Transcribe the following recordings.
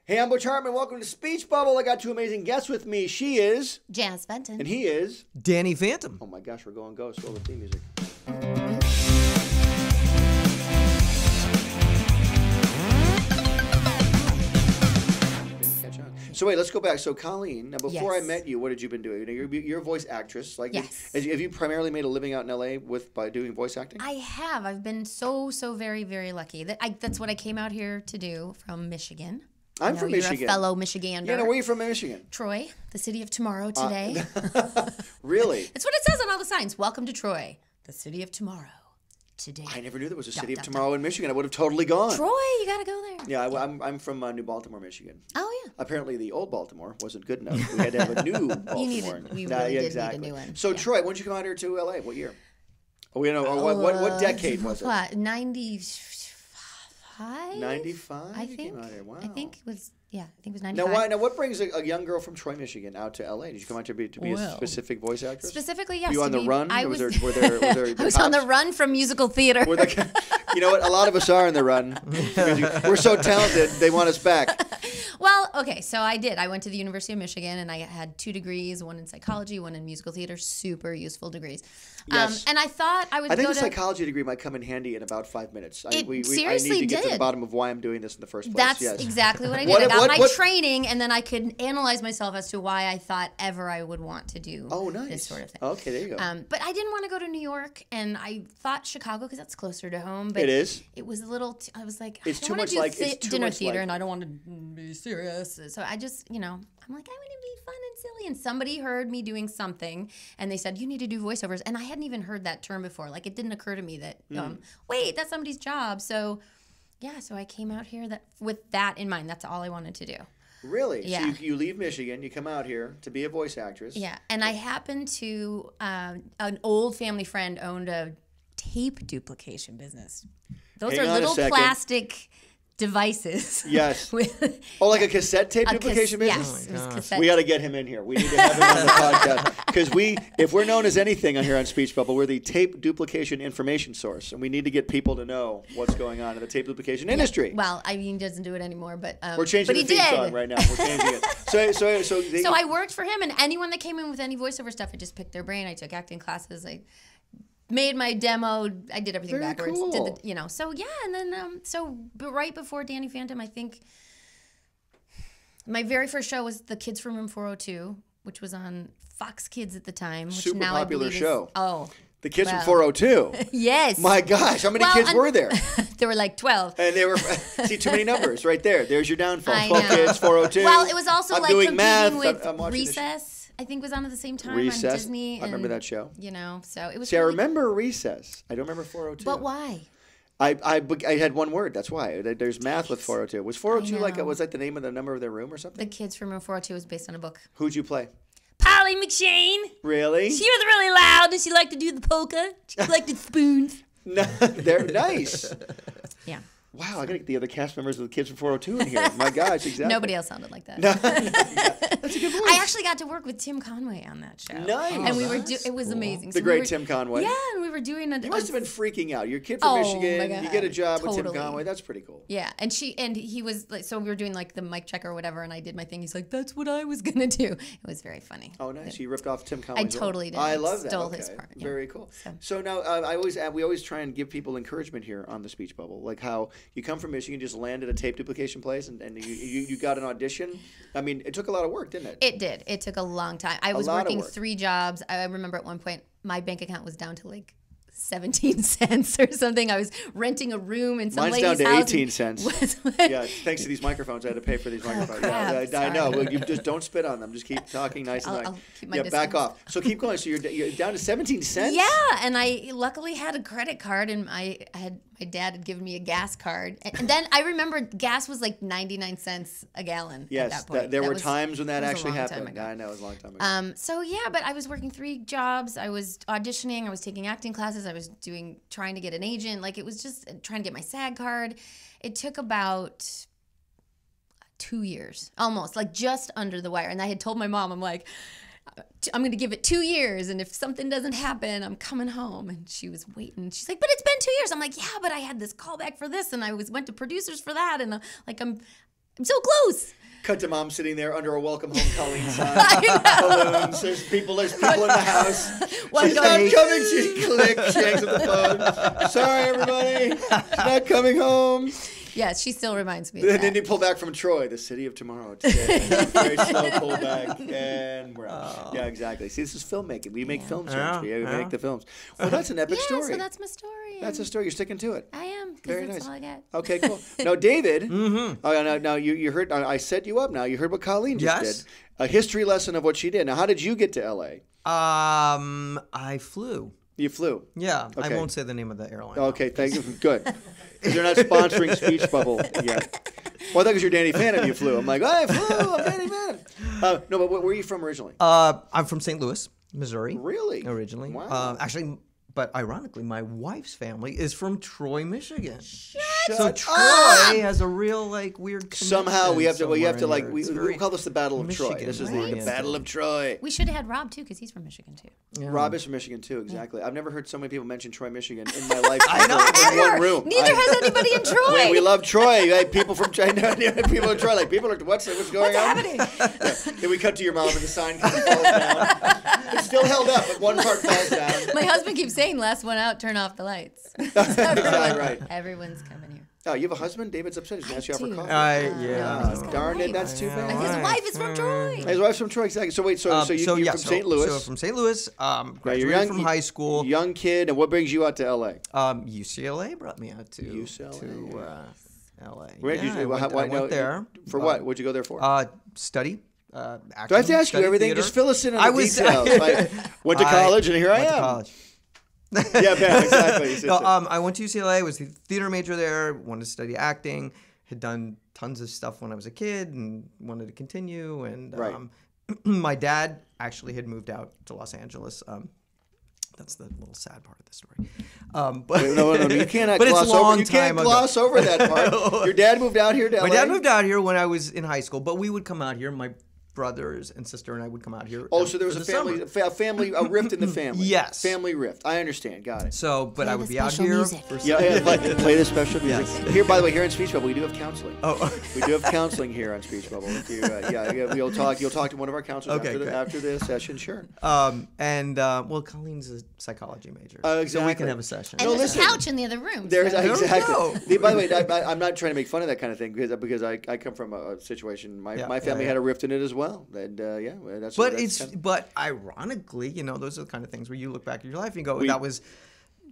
Hey, I'm Butch Hartman. Welcome to Speech Bubble. I got two amazing guests with me. She is Janice Fenton. And he is Danny Phantom. Oh my gosh, we're going ghost. Roll the theme music. Didn't catch on. So wait, let's go back. So Colleen, now before I met you, what had you been doing? You're a voice actress. Like, yes. Have you primarily made a living out in LA by doing voice acting? I have. I've been so very, very lucky. That's what I came out here to do from Michigan. I'm from Michigan. You're a fellow Michigander. Yeah, no, where are you from in Michigan? Troy, the city of tomorrow today. Really? It's what it says on all the signs. Welcome to Troy, the city of tomorrow today. I never knew there was a city of tomorrow in Michigan. I would have totally gone. Troy, you got to go there. Yeah, I'm from New Baltimore, Michigan. Oh, yeah. Apparently, the old Baltimore wasn't good enough. We had to have a new Baltimore. We really did need a new one. So, Troy, when did you come out here to LA? What year? Oh, you know, what decade was it? 95? 95? I think. Came out here. Wow. I think it was, I think it was 95. Now, what brings a young girl from Troy, Michigan out to LA? Did you come out to be a specific voice actress? Specifically, yes. Were you on the run? I was was, I was on the run from musical theater. You know what? A lot of us are on the run. We're so talented, they want us back. Well, okay, so I did. I went to the University of Michigan, and I had 2 degrees, one in psychology, one in musical theater, super useful degrees. Yes. And I thought I would I think the psychology degree might come in handy in about 5 minutes. Seriously I need to get to the did. bottom of why I'm doing this in the first place. That's exactly what I did. I got my training, and then I could analyze myself as to why I thought ever I would want to do this sort of thing. Okay, there you go. But I didn't want to go to New York, and I thought Chicago because that's closer to home. But it is. It was a little. I was like, it's I too don't want much to do like dinner theater, and I don't want to be serious. So I just, I'm like, I want to be fun and silly. And somebody heard me doing something, and they said, you need to do voiceovers. And I hadn't even heard that term before. Like, it didn't occur to me that, wait, that's somebody's job. So, yeah, so I came out here with that in mind. That's all I wanted to do. Really? Yeah. So you leave Michigan, you come out here to be a voice actress. Yeah, and I happened to, an old family friend owned a tape duplication business. Those are little plastic devices. Yes. Like a cassette tape duplication business? Yes, it was cassette. We got to get him in here. We need to have him on the podcast. Because if we're known as anything here on Speech Bubble, we're the tape duplication information source. And we need to get people to know what's going on in the tape duplication industry. Well, I mean, he doesn't do it anymore, but we're changing the theme song right now. We're changing it. So I worked for him, and anyone that came in with any voiceover stuff, I just picked their brain. I took acting classes. I made my demo. I did everything backwards. Cool. So yeah, and then but right before Danny Phantom, I think my very first show was The Kids from Room 402, which was on Fox Kids at the time. Which super now popular show. The Kids from 402. Yes. My gosh, how many kids were there? There were like 12. And they were, see, too many numbers right there. There's your downfall. I 12 know. kids, 402. Well, it was also I'm doing competing math. with Recess. I think was on at the same time Recess. on Disney. I remember that show. So it was. See, I remember Recess. I don't remember 402. But why? I had one word. That's why. There's math with 402. Was 402 was that the name of the number of their room or something? The Kids from Room 402 was based on a book. Who'd you play? Polly McShane. Really? She was really loud, and she liked to do the polka. She collected spoons. No, they're nice. Yeah. Wow, I got to get the other cast members of the Kids from 402 in here. My gosh, exactly. Nobody else sounded like that. No, that's a good voice. I actually got to work with Tim Conway on that show. Nice. And we were it was amazing. The great Tim Conway. Yeah, and we were doing You must have been freaking out. You're a kid from Michigan. My God. You get a job with Tim Conway. That's pretty cool. Yeah, and he was like, so we were doing like the mic check or whatever, and I did my thing. He's like, that's what I was gonna do. It was very funny. Oh, nice. You ripped off Tim Conway. I totally did. I love that. Stole his part. Yeah. Very cool. So now we always try and give people encouragement here on the Speech Bubble, like how you come from Michigan, just landed a tape duplication place, and you got an audition. I mean, it took a lot of work, didn't it? It did. It took a long time. I was working 3 jobs. I remember at one point my bank account was down to like 17 cents or something. I was renting a room in some lady's house. Mine's down to 18 cents. Yeah, thanks to these microphones, I had to pay for these microphones. Crap, I know. Well, you just don't spit on them. Just keep talking nice and nice. I'll keep my distance. Back off. So keep going. So you're down to 17 cents? Yeah, and I luckily had a credit card, and my dad had given me a gas card. And then I remember gas was like 99 cents a gallon at that point. There were times when that actually happened. I know, it was a long time ago. So yeah, but I was working 3 jobs. I was auditioning. I was taking acting classes. I was trying to get an agent. Like, it was just trying to get my SAG card. It took about 2 years, almost, like just under the wire. And I had told my mom, I'm like, I'm going to give it 2 years, and if something doesn't happen, I'm coming home. And she was waiting. She's like, but it's been 2 years. I'm like, yeah, but I had this callback for this, and I went to producers for that, and I'm so close. Cut to mom sitting there under a welcome home Colleen sign. Balloons. There's people in the house. She's not coming. She clicks. She hangs up the phone. Sorry, everybody. She's not coming home. Yeah, she still reminds me of And that. then you pull back from Troy, the city of tomorrow. Today. Very slow pullback, and we're out. Yeah, exactly. See, this is filmmaking. We make films here. We make the films. Well, that's an epic story. So that's my story. That's a story. You're sticking to it. I am. Very That's nice. all I get. Okay, cool. Now, David. Now you heard. I set you up. Now you heard what Colleen just did. A history lesson of what she did. Now, how did you get to L.A.? I flew. You flew. Yeah, Okay. I won't say the name of the airline. Okay, thank you. Good. Because they're not sponsoring Speech Bubble yet. Well, I thought because you're Danny Phantom, you flew. I'm like, I flew. I'm Danny Phantom. No, but where are you from originally? I'm from St. Louis, Missouri. Really? Originally. Wow. Actually, but ironically, my wife's family is from Troy, Michigan. Shut So up. Troy has a real weird connection. Somehow we have to. Well, you have to somewhere in like. here. We It's very call this the Battle of Troy. Michigan This is the oriented. Battle of Troy. We should have had Rob, too, because he's from Michigan, too. Yeah. Rob is from Michigan too. Exactly. I've never heard so many people mention Troy, Michigan in my life. I know. In one room. Neither has anybody in Troy. We love Troy. Like, people from China. People in Troy. Like people are. What's going on? happening? Then we cut to your mom and the sign kind of falls down. It's still held up, but one part falls down. My husband keeps saying, last one out, turn off the lights. Right. Everyone's coming here. Oh, you have a husband? David's upset. He's going to ask you out for do. coffee. Yeah. he's got a Darn it, wife. that's too bad. And his wife is from Troy. His wife's from Troy, exactly. So wait, so you're from St. Louis. So from St. Louis, Now, graduated you're from high school. Young kid, and what brings you out to L.A.? UCLA brought me out to UCLA. LA. Where did Yeah, you, I went there. For what? What'd you go there for? Study. Acting, Do I have to ask you study everything? theater. Just fill us in on the details. Like, went to I college, and here I went to am. college. Yeah, Pam, exactly. No, I went to UCLA, was the theater major there, wanted to study acting, had done tons of stuff when I was a kid and wanted to continue. And Right. My dad actually had moved out to Los Angeles. That's the little sad part of the story. But No, you cannot but it's gloss a long over. You can't time ago. gloss over that part. Your dad moved out here to LA? My dad moved out here when I was in high school, but we would come out here. My brothers and sister and I would come out here. Oh, so there was for a the family, summer. a rift in the family. Yes. Family rift. I understand. Got it. So, but Play I the would be out special here. music. For Yeah, play the special music. Yes. Here, by the way, here in Speech Bubble, we do have counseling. Oh, We do have counseling here on Speech Bubble. If you, you'll talk to one of our counselors Okay, great. after the session. Sure. well, Colleen's a psychology major, so we Exactly. can have a session. And No, there's listen. a couch in the other room. There's so- exactly. go. By the way, I'm not trying to make fun of that kind of thing because I come from a situation. My family had a rift in it as well, and that's. But that's it's kind of- but ironically, those are the kind of things where you look back at your life and you go, We- that was.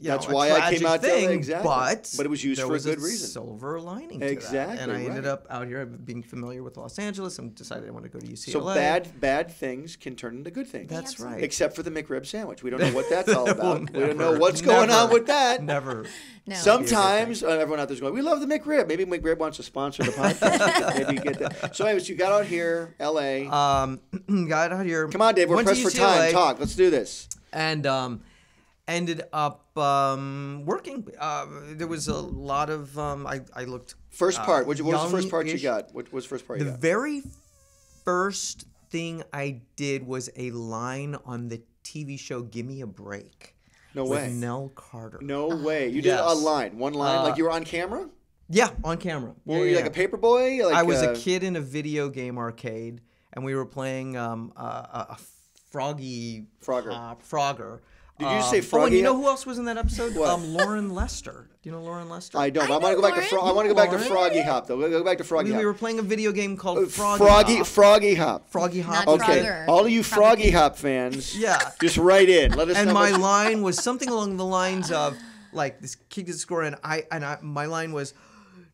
That's a why I came tragic out to LA, thing, exactly. But it was used there for a was good reason. Silver lining to Exactly, that. And I ended right. up out here being familiar with Los Angeles and decided I wanted to go to UCLA. So bad things can turn into good things. That's right. Except for the McRib sandwich. We don't know what that's all about. We don't know never, what's going on never, with that. Never. No. Sometimes everyone out there's going, we love the McRib. Maybe McRib wants to sponsor the podcast. Maybe you get that. So anyways, you got out here, L.A. Got out here. Come on, Dave. We're went to pressed for UCLA, time. Talk. Let's do this. And ended up working. There was a lot of I looked. First part. What was the first part you youngish. got? What was the first part you The got? very first thing I did was a line on the TV show Gimme a Break. No with way. Nell Carter. No way. You did a Yes. line. One line. Like you were on camera? Yeah, on camera. Were you like a paper boy? Like, I was a kid in a video game arcade, and we were playing a Froggy Frogger. Frogger. Did you just say Oh, and Froggy? you know who else was in that episode? What? Lauren Lester. Do you know Lauren Lester? I don't. I I want to know go back to Lauren. I want to go back to Lauren. Froggy Hop though. Go back to Froggy Hop. We were playing a video game called Froggy Hop. Froggy Hop. Froggy Hop. Not Okay, Frogger. all of you Froggy Hop fans, Yeah. just write in. Let us And know. my what- line was something along the lines of, like, this kid gets a score, and my line was,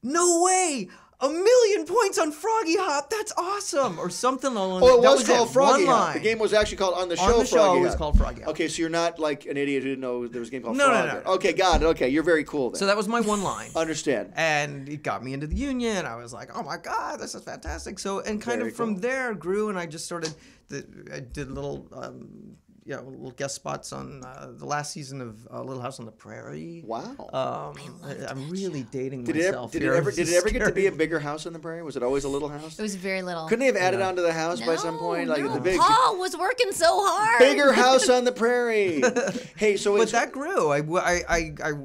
"No way! 1,000,000 points on Froggy Hop! That's awesome!" Or something along. Oh, it that was called Froggy One Hop. line. The game was actually called on the show. On the show, Froggy it was Hop. called Froggy Hop. Okay, so you're not like an idiot who didn't know there was a game called No, no, Frogger. no. Okay, got it. Okay, you're very cool then. So that was my one line. Understand. And it got me into the union. I was like, "Oh my god, this is fantastic!" So and kind Very of from cool. there grew, and I just started. I did little, little guest spots on the last season of Little House on the Prairie. Wow. I'm really dating Did it myself. did it here. ever This did is it ever get to be a scary. bigger house on the prairie? Was it always a little house? It was very little. Couldn't they have added on to the house by some point? Like no. the big Paul was working so hard. bigger house on the prairie. Hey, so But it's that grew. I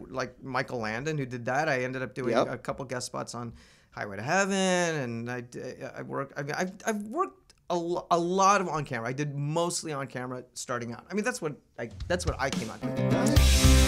like Michael Landon, who did that. I ended up doing Yep. a couple guest spots on Highway to Heaven, and I work. I mean, I've worked a lot of on camera. I did mostly on camera starting out. I mean, that's what I came out doing.